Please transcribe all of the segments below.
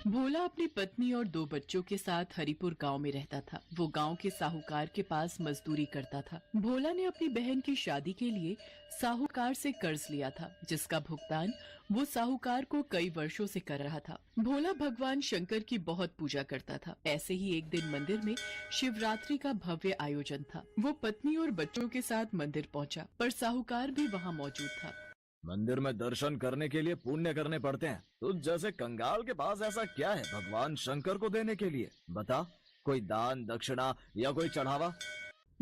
भोला अपनी पत्नी और 2 बच्चों के साथ हरिपुर गांव में रहता था। वो गांव के साहूकार के पास मजदूरी करता था। भोला ने अपनी बहन की शादी के लिए साहूकार से कर्ज लिया था, जिसका भुगतान वो साहूकार को कई वर्षों से कर रहा था। भोला भगवान शंकर की बहुत पूजा करता था। ऐसे ही एक दिन मंदिर में शिवरात्रि का भव्य आयोजन था। वो पत्नी और बच्चों के साथ मंदिर पहुंचा, पर साहूकार भी वहां मौजूद था। मंदिर में दर्शन करने के लिए पुण्य करने पड़ते हैं। तो जैसे कंगाल के पास ऐसा क्या है भगवान शंकर को देने के लिए? बता, कोई दान दक्षिणा या कोई चढ़ावा?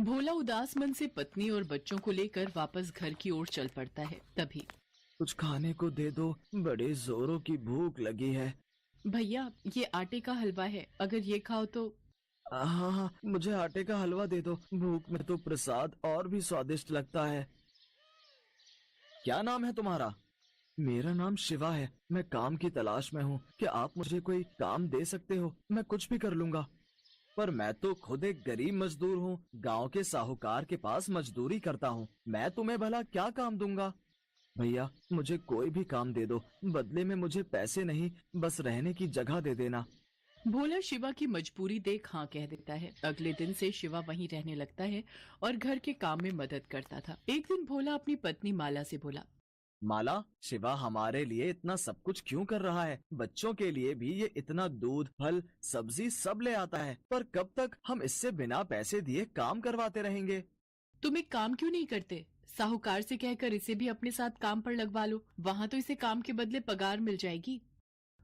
भोला उदास मन से पत्नी और बच्चों को लेकर वापस घर की ओर चल पड़ता है। तभी कुछ खाने को दे दो, बड़े जोरों की भूख लगी है। भैया, ये आटे का हलवा है, अगर ये खाओ तो। हाँ, मुझे आटे का हलवा दे दो। भूख में तो प्रसाद और भी स्वादिष्ट लगता है। क्या नाम है तुम्हारा? मेरा नाम शिवा है। मैं काम की तलाश में हूँ। क्या आप मुझे कोई काम दे सकते हो? मैं कुछ भी कर लूंगा। पर मैं तो खुद एक गरीब मजदूर हूँ। गांव के साहूकार के पास मजदूरी करता हूँ। मैं तुम्हें भला क्या काम दूंगा? भैया, मुझे कोई भी काम दे दो। बदले में मुझे पैसे नहीं, बस रहने की जगह दे देना। भोला शिवा की मजबूरी देख हाँ कह देता है। अगले दिन से शिवा वहीं रहने लगता है और घर के काम में मदद करता था। एक दिन भोला अपनी पत्नी माला से बोला, माला, शिवा हमारे लिए इतना सब कुछ क्यों कर रहा है? बच्चों के लिए भी ये इतना दूध, फल, सब्जी सब ले आता है, पर कब तक हम इससे बिना पैसे दिए काम करवाते रहेंगे? तुम एक काम क्यों नहीं करते? साहूकार से कहकर इसे भी अपने साथ काम पर लगवा लो। वहाँ तो इसे काम के बदले पगार मिल जाएगी।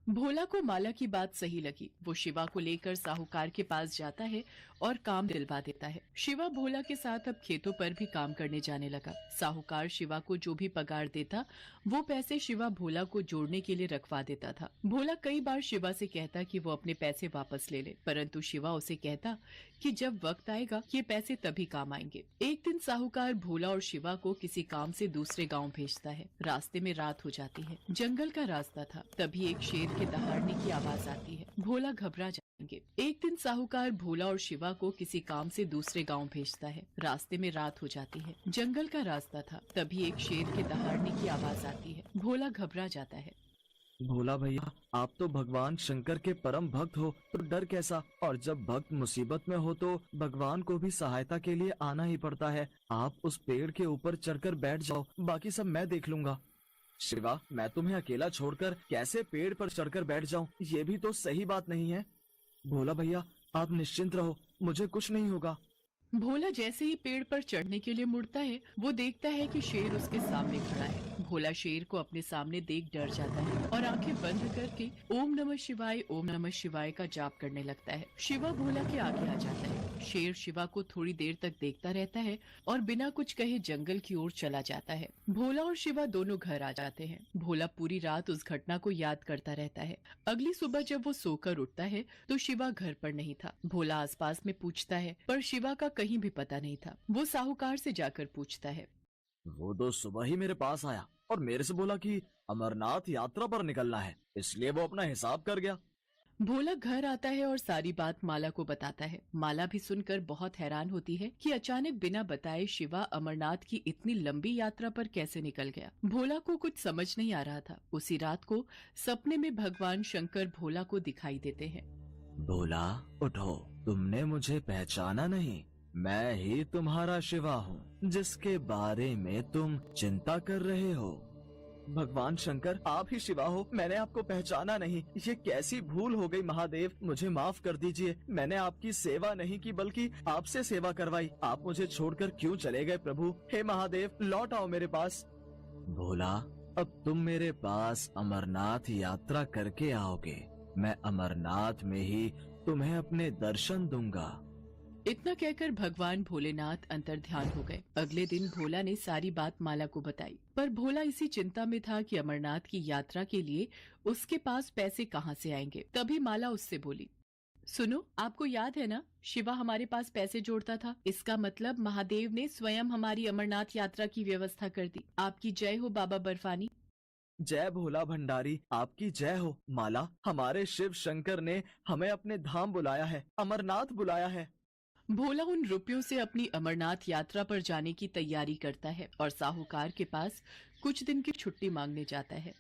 भोला को माला की बात सही लगी। वो शिवा को लेकर साहूकार के पास जाता है और काम दिलवा देता है। शिवा भोला के साथ अब खेतों पर भी काम करने जाने लगा। साहूकार शिवा को जो भी पगार देता, वो पैसे शिवा भोला को जोड़ने के लिए रखवा देता था। भोला कई बार शिवा से कहता कि वो अपने पैसे वापस ले ले, परंतु शिवा उसे कहता कि जब वक्त आएगा ये पैसे तभी काम आएंगे। एक दिन साहूकार भोला और शिवा को किसी काम से दूसरे गाँव भेजता है। रास्ते में रात हो जाती है। जंगल का रास्ता था। तभी एक शेर के दहाड़ने की आवाज आती है। भोला घबरा जाएंगे। एक दिन साहूकार भोला और शिवा को किसी काम से दूसरे गांव भेजता है। रास्ते में रात हो जाती है। जंगल का रास्ता था। तभी एक शेर के दहाड़ने की आवाज आती है। भोला घबरा जाता है। भोला भैया, आप तो भगवान शंकर के परम भक्त हो, तो डर कैसा? और जब भक्त मुसीबत में हो तो भगवान को भी सहायता के लिए आना ही पड़ता है। आप उस पेड़ के ऊपर चढ़कर बैठ जाओ, बाकी सब मैं देख लूंगा। शिवा, मैं तुम्हें अकेला छोड़कर कैसे पेड़ पर चढ़कर बैठ जाऊं? ये भी तो सही बात नहीं है। भोला भैया, आप निश्चिंत रहो, मुझे कुछ नहीं होगा। भोला जैसे ही पेड़ पर चढ़ने के लिए मुड़ता है, वो देखता है कि शेर उसके सामने खड़ा है। भोला शेर को अपने सामने देख डर जाता है और आंखें बंद करके ओम नमः शिवाय का जाप करने लगता है। शिवा भोला के आगे आ जाता है। शेर शिवा को थोड़ी देर तक देखता रहता है और बिना कुछ कहे जंगल की ओर चला जाता है। भोला और शिवा दोनों घर आ जाते हैं। भोला पूरी रात उस घटना को याद करता रहता है। अगली सुबह जब वो सोकर उठता है तो शिवा घर पर नहीं था। भोला आसपास में पूछता है, पर शिवा का कहीं भी पता नहीं था। वो साहूकार से जाकर पूछता है, वो तो सुबह ही मेरे पास आया और मेरे से बोला कि अमरनाथ यात्रा पर निकलना है, इसलिए वो अपना हिसाब कर गया। भोला घर आता है और सारी बात माला को बताता है। माला भी सुनकर बहुत हैरान होती है कि अचानक बिना बताए शिवा अमरनाथ की इतनी लंबी यात्रा पर कैसे निकल गया। भोला को कुछ समझ नहीं आ रहा था। उसी रात को सपने में भगवान शंकर भोला को दिखाई देते हैं। भोला, उठो, तुमने मुझे पहचाना नहीं? मैं ही तुम्हारा शिवा हूँ, जिसके बारे में तुम चिंता कर रहे हो। भगवान शंकर, आप ही शिवा हो? मैंने आपको पहचाना नहीं। ये कैसी भूल हो गई महादेव, मुझे माफ कर दीजिए। मैंने आपकी सेवा नहीं की बल्कि आपसे सेवा करवाई। आप मुझे छोड़कर क्यों चले गए प्रभु? हे महादेव, लौट आओ मेरे पास। भोला, अब तुम मेरे पास अमरनाथ यात्रा करके आओगे। मैं अमरनाथ में ही तुम्हें अपने दर्शन दूंगा। इतना कहकर भगवान भोलेनाथ अंतर्ध्यान हो गए। अगले दिन भोला ने सारी बात माला को बताई, पर भोला इसी चिंता में था कि अमरनाथ की यात्रा के लिए उसके पास पैसे कहाँ से आएंगे। तभी माला उससे बोली, सुनो, आपको याद है ना, शिवा हमारे पास पैसे जोड़ता था। इसका मतलब महादेव ने स्वयं हमारी अमरनाथ यात्रा की व्यवस्था कर दी। आपकी जय हो बाबा बर्फानी। जय भोला भंडारी, आपकी जय हो। माला, हमारे शिव शंकर ने हमें अपने धाम बुलाया है, अमरनाथ बुलाया है। भोला उन रुपयों से अपनी अमरनाथ यात्रा पर जाने की तैयारी करता है और साहूकार के पास कुछ दिन की छुट्टी मांगने जाता है।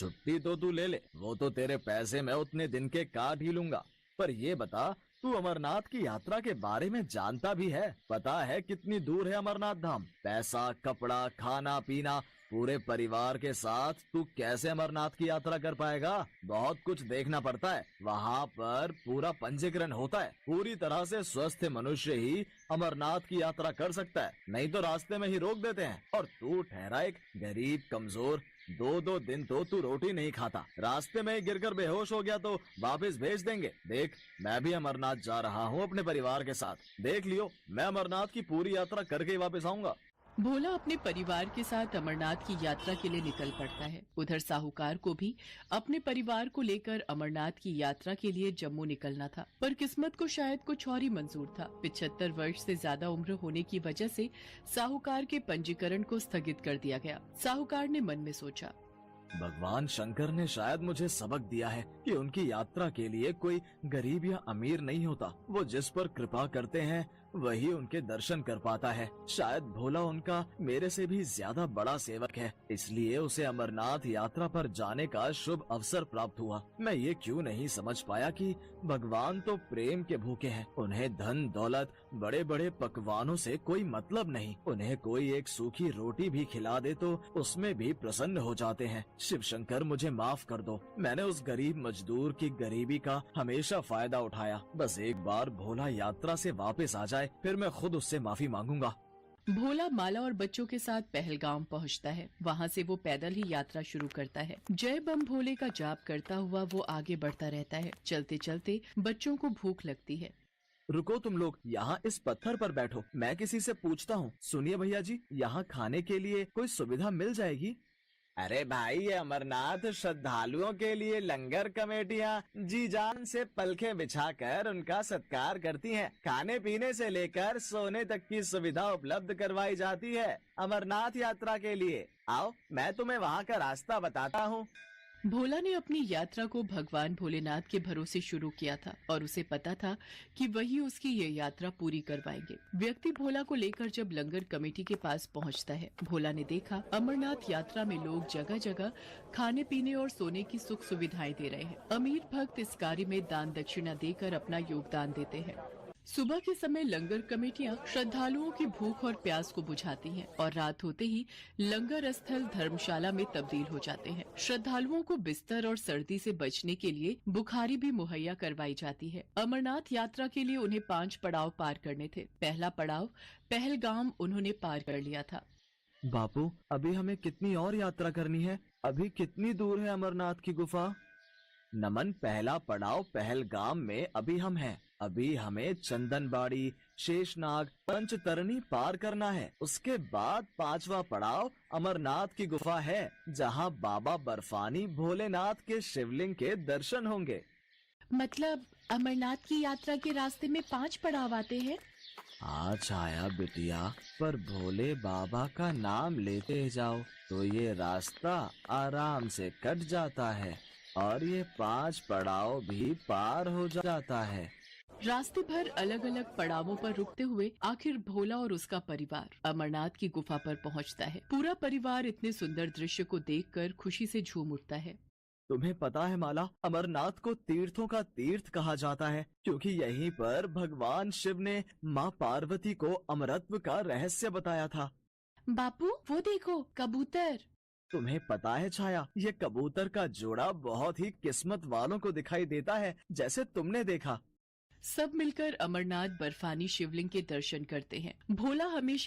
छुट्टी तो तू ले ले, वो तो तेरे पैसे मैं उतने दिन के काट ही लूंगा। पर ये बता, तू अमरनाथ की यात्रा के बारे में जानता भी है? पता है कितनी दूर है अमरनाथ धाम? पैसा, कपड़ा, खाना पीना, पूरे परिवार के साथ तू कैसे अमरनाथ की यात्रा कर पाएगा? बहुत कुछ देखना पड़ता है, वहाँ पर पूरा पंजीकरण होता है। पूरी तरह से स्वस्थ मनुष्य ही अमरनाथ की यात्रा कर सकता है, नहीं तो रास्ते में ही रोक देते हैं। और तू ठहरा एक गरीब कमजोर, 2-2 दिन तो तू रोटी नहीं खाता, रास्ते में ही गिरकर बेहोश हो गया तो वापस भेज देंगे। देख, मैं भी अमरनाथ जा रहा हूँ अपने परिवार के साथ, देख लियो, मैं अमरनाथ की पूरी यात्रा करके ही वापस आऊंगा। भोला अपने परिवार के साथ अमरनाथ की यात्रा के लिए निकल पड़ता है। उधर साहूकार को भी अपने परिवार को लेकर अमरनाथ की यात्रा के लिए जम्मू निकलना था, पर किस्मत को शायद कुछ और ही मंजूर था। 75 वर्ष से ज्यादा उम्र होने की वजह से साहूकार के पंजीकरण को स्थगित कर दिया गया। साहूकार ने मन में सोचा, भगवान शंकर ने शायद मुझे सबक दिया है कि उनकी यात्रा के लिए कोई गरीब या अमीर नहीं होता, वो जिस पर कृपा करते हैं वही उनके दर्शन कर पाता है। शायद भोला उनका मेरे से भी ज्यादा बड़ा सेवक है, इसलिए उसे अमरनाथ यात्रा पर जाने का शुभ अवसर प्राप्त हुआ। मैं ये क्यों नहीं समझ पाया कि भगवान तो प्रेम के भूखे हैं, उन्हें धन दौलत बड़े बड़े पकवानों से कोई मतलब नहीं, उन्हें कोई एक सूखी रोटी भी खिला दे तो उसमें भी प्रसन्न हो जाते हैं। शिव शंकर मुझे माफ कर दो, मैंने उस गरीब मजदूर की गरीबी का हमेशा फायदा उठाया। बस एक बार भोला यात्रा से वापस आ जाए, फिर मैं खुद उससे माफी मांगूंगा। भोला माला और बच्चों के साथ पहलगाम पहुंचता है। वहां से वो पैदल ही यात्रा शुरू करता है। जय बम भोले का जाप करता हुआ वो आगे बढ़ता रहता है। चलते चलते बच्चों को भूख लगती है। रुको तुम लोग, यहाँ इस पत्थर पर बैठो, मैं किसी से पूछता हूँ। सुनिए भैया जी, यहाँ खाने के लिए कोई सुविधा मिल जाएगी? अरे भाई, ये अमरनाथ श्रद्धालुओं के लिए लंगर कमेटियाँ जी जान से पलखें बिछाकर उनका सत्कार करती हैं। खाने पीने से लेकर सोने तक की सुविधा उपलब्ध करवाई जाती है अमरनाथ यात्रा के लिए। आओ, मैं तुम्हें वहाँ का रास्ता बताता हूँ। भोला ने अपनी यात्रा को भगवान भोलेनाथ के भरोसे शुरू किया था और उसे पता था कि वही उसकी ये यात्रा पूरी करवाएंगे। व्यक्ति भोला को लेकर जब लंगर कमेटी के पास पहुंचता है, भोला ने देखा अमरनाथ यात्रा में लोग जगह जगह खाने पीने और सोने की सुख सुविधाएं दे रहे हैं। अमीर भक्त इस कार्य में दान दक्षिणा देकर अपना योगदान देते हैं। सुबह के समय लंगर कमेटियां श्रद्धालुओं की भूख और प्यास को बुझाती हैं और रात होते ही लंगर स्थल धर्मशाला में तब्दील हो जाते हैं। श्रद्धालुओं को बिस्तर और सर्दी से बचने के लिए बुखारी भी मुहैया करवाई जाती है। अमरनाथ यात्रा के लिए उन्हें 5 पड़ाव पार करने थे। पहला पड़ाव पहलगाम उन्होंने पार कर लिया था। बापू, अभी हमें कितनी और यात्रा करनी है? अभी कितनी दूर है अमरनाथ की गुफा? नमन, पहला पड़ाव पहलगाम में अभी हम हैं। अभी हमें चंदनबाड़ी, शेषनाग, पंचतरणी पार करना है। उसके बाद 5वां पड़ाव अमरनाथ की गुफा है, जहां बाबा बर्फानी भोलेनाथ के शिवलिंग के दर्शन होंगे। मतलब अमरनाथ की यात्रा के रास्ते में 5 पड़ाव आते हैं? हाँ छाया बिटिया, पर भोले बाबा का नाम लेते जाओ तो ये रास्ता आराम से कट जाता है और ये 5 पड़ाव भी पार हो जाता है। रास्ते भर अलग अलग पड़ावों पर रुकते हुए आखिर भोला और उसका परिवार अमरनाथ की गुफा पर पहुंचता है। पूरा परिवार इतने सुंदर दृश्य को देखकर खुशी से झूम उठता है। तुम्हें पता है माला, अमरनाथ को तीर्थों का तीर्थ कहा जाता है क्योंकि यहीं पर भगवान शिव ने माँ पार्वती को अमरत्व का रहस्य बताया था। बापू, वो देखो कबूतर। तुम्हें पता है छाया, ये कबूतर का जोड़ा बहुत ही किस्मत वालों को दिखाई देता है, जैसे तुमने देखा। सब मिलकर अमरनाथ बर्फानी शिवलिंग के दर्शन करते हैं। भोला हमेशा